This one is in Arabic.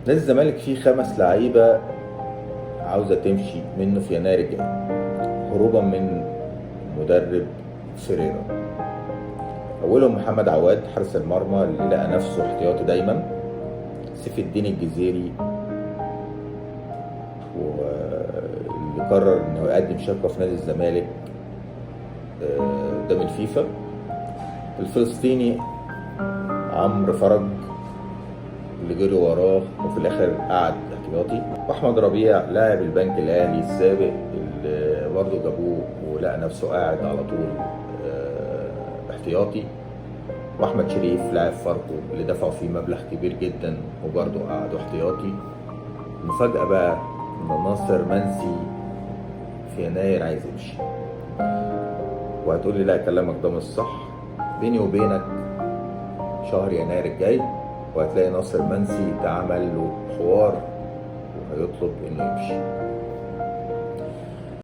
نادي الزمالك فيه 5 لعيبة عاوزة تمشي منه في يناير الجاي، هروبا من مدرب فيريرا. أولهم محمد عواد حارس المرمى اللي لقى نفسه احتياطي دايما، سيف الدين الجزيري واللي قرر انه يقدم شكوى في نادي الزمالك قدام الفيفا. الفلسطيني عمرو فرج اللي جري وراه وفي الاخر قعد احتياطي، واحمد ربيع لاعب البنك الاهلي السابق اللي برضه جابوه ولقى نفسه قاعد على طول احتياطي، واحمد شريف لاعب فاركو اللي دفعوا فيه مبلغ كبير جدا وبرضه قعدوا احتياطي. المفاجأة بقى ان ناصر منسي في يناير عايز يمشي. وهتقولي لا كلامك ده مش صح، بيني وبينك شهر يناير الجاي وهتلاقي ناصر منسي اتعمل له حوار وهيطلب انه يمشي.